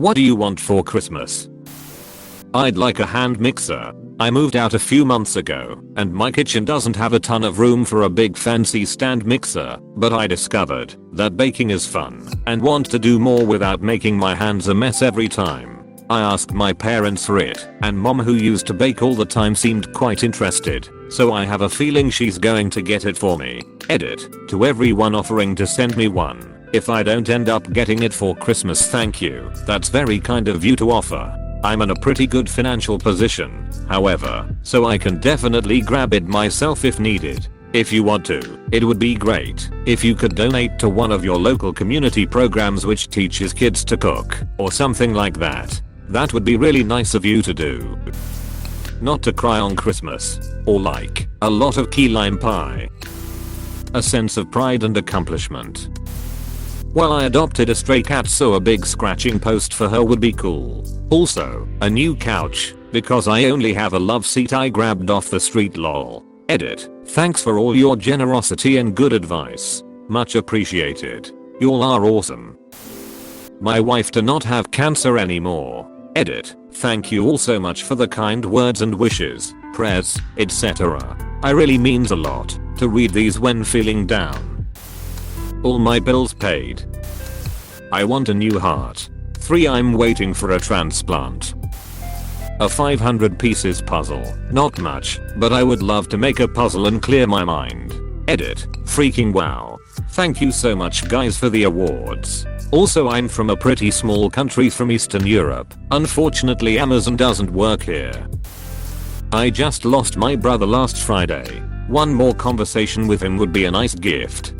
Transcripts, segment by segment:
What do you want for Christmas? I'd like a hand mixer. I moved out a few months ago, and my kitchen doesn't have a ton of room for a big fancy stand mixer, but I discovered that baking is fun and want to do more without making my hands a mess every time. I asked my parents for it, and mom, who used to bake all the time, seemed quite interested, so I have a feeling she's going to get it for me. Edit. To everyone offering to send me one, if I don't end up getting it for Christmas, thank you. That's very kind of you to offer. I'm in a pretty good financial position, however, so I can definitely grab it myself if needed. If you want to, it would be great if you could donate to one of your local community programs which teaches kids to cook, or something like that. That would be really nice of you to do. Not to cry on Christmas, or like a lot of key lime pie. A sense of pride and accomplishment. Well, I adopted a stray cat, so a big scratching post for her would be cool. Also, a new couch, because I only have a love seat I grabbed off the street, lol. Edit. Thanks for all your generosity and good advice. Much appreciated. Y'all are awesome. My wife to not have cancer anymore. Edit. Thank you all so much for the kind words and wishes, prayers, etc. I really means a lot to read these when feeling down. All my bills paid. I want a new heart. 3. I'm waiting for a transplant. A 500 pieces puzzle. Not much, but I would love to make a puzzle and clear my mind. Edit. Freaking wow. Thank you so much guys for the awards. Also, I'm from a pretty small country from Eastern Europe. Unfortunately, Amazon doesn't work here. I just lost my brother last Friday. One more conversation with him would be a nice gift.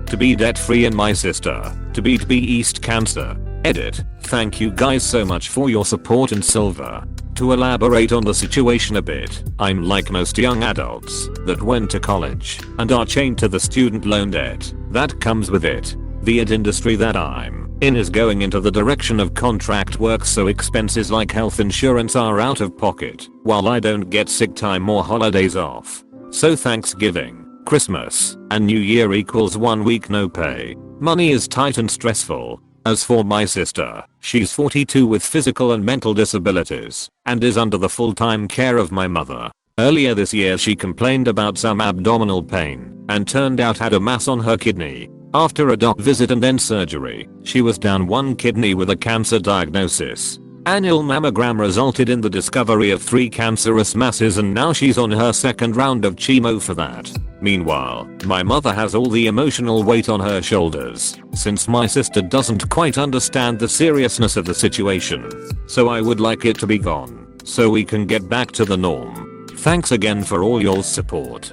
To be debt free, and my sister to beat East cancer. Edit. Thank you guys so much for your support and silver. To elaborate on the situation a bit, I'm like most young adults that went to college and are chained to the student loan debt that comes with it. The ad industry that I'm in is going into the direction of contract work, so expenses like health insurance are out of pocket, while I don't get sick time or holidays off. So Thanksgiving, Christmas, and New Year equals 1 week no pay. Money is tight and stressful. As for my sister, she's 42 with physical and mental disabilities and is under the full-time care of my mother. Earlier this year she complained about some abdominal pain and turned out had a mass on her kidney. After a doc visit and then surgery, she was down one kidney with a cancer diagnosis. Annual mammogram resulted in the discovery of 3 cancerous masses, and now she's on her 2nd round of chemo for that. Meanwhile, my mother has all the emotional weight on her shoulders, since my sister doesn't quite understand the seriousness of the situation. So I would like it to be gone, so we can get back to the norm. Thanks again for all your support.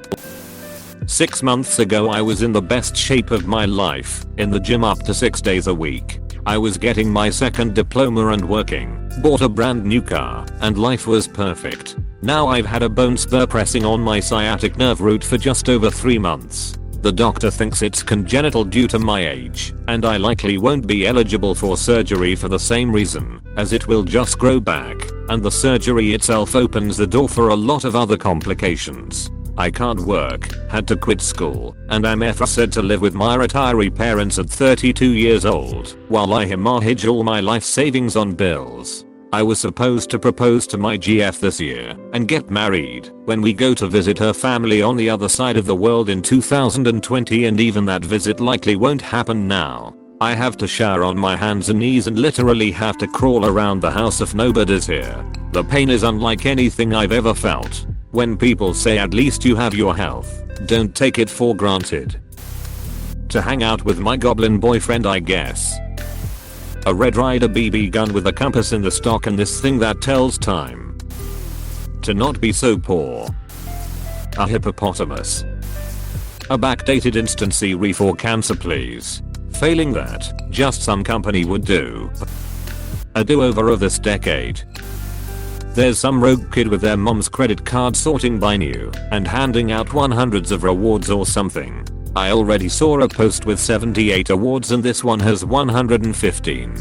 6 months ago I was in the best shape of my life, in the gym up to 6 days a week. I was getting my 2nd diploma and working, bought a brand new car, and life was perfect. Now I've had a bone spur pressing on my sciatic nerve root for just over 3 months. The doctor thinks it's congenital due to my age, and I likely won't be eligible for surgery for the same reason, as it will just grow back, and the surgery itself opens the door for a lot of other complications. I can't work, had to quit school, and I'm said to live with my retiree parents at 32 years old, while I hemorrhage all my life savings on bills. I was supposed to propose to my GF this year and get married when we go to visit her family on the other side of the world in 2020, and even that visit likely won't happen now. I have to shower on my hands and knees and literally have to crawl around the house if nobody's here. The pain is unlike anything I've ever felt. When people say at least you have your health, don't take it for granted. To hang out with my goblin boyfriend, I guess. A Red Ryder BB gun with a compass in the stock and this thing that tells time. To not be so poor. A hippopotamus. A backdated instancy for cancer please. Failing that, just some company would do. A do-over of this decade. There's some rogue kid with their mom's credit card sorting by new and handing out 100s of rewards or something. I already saw a post with 78 awards and this one has 115.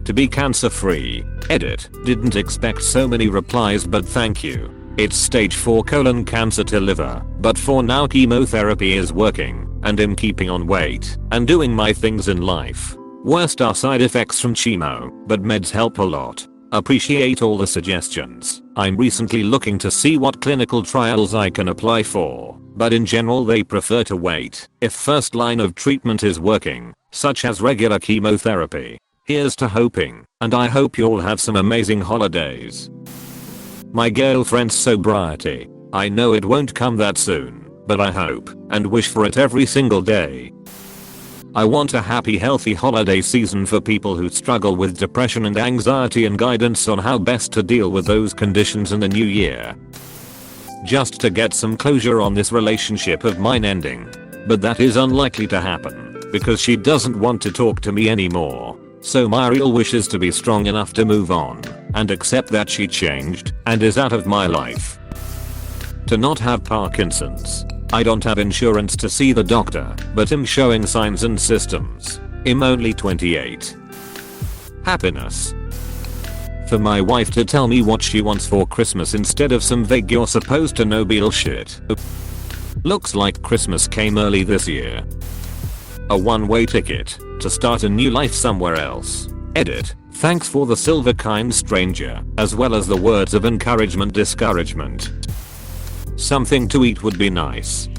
To be cancer free. Edit. Didn't expect so many replies, but thank you. It's stage 4 colon cancer to liver, but for now chemotherapy is working and I'm keeping on weight and doing my things in life. Worst are side effects from chemo, but meds help a lot. Appreciate all the suggestions. I'm recently looking to see what clinical trials I can apply for, but in general they prefer to wait if first line of treatment is working, such as regular chemotherapy. Here's to hoping, and I hope you'll have some amazing holidays. My girlfriend's sobriety. I know it won't come that soon, but I hope and wish for it every single day. I want a happy, healthy holiday season for people who struggle with depression and anxiety, and guidance on how best to deal with those conditions in the new year. Just to get some closure on this relationship of mine ending. But that is unlikely to happen because she doesn't want to talk to me anymore. So my real wish is to be strong enough to move on and accept that she changed and is out of my life. To not have Parkinson's. I don't have insurance to see the doctor, but I'm showing signs and systems. I'm only 28. Happiness. For my wife to tell me what she wants for Christmas instead of some vague "you're supposed to know" bullshit. Looks like Christmas came early this year. A one-way ticket to start a new life somewhere else. Edit. Thanks for the silver, kind stranger, as well as the words of encouragement, discouragement. Something to eat would be nice.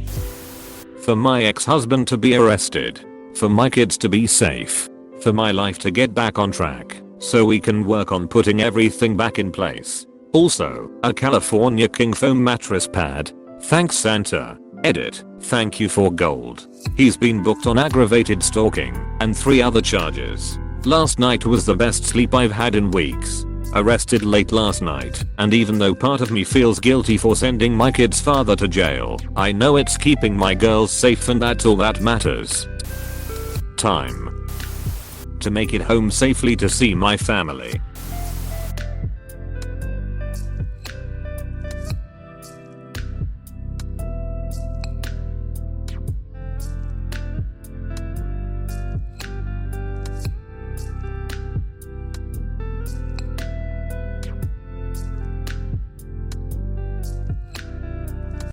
For my ex-husband to be arrested. For my kids to be safe. For my life to get back on track, so we can work on putting everything back in place. Also, a California King foam mattress pad. Thanks, Santa. Edit. Thank you for gold. He's been booked on aggravated stalking and 3 other charges. Last night was the best sleep I've had in weeks. Arrested late last night, and even though part of me feels guilty for sending my kid's father to jail, I know it's keeping my girls safe, and that's all that matters. Time to make it home safely to see my family.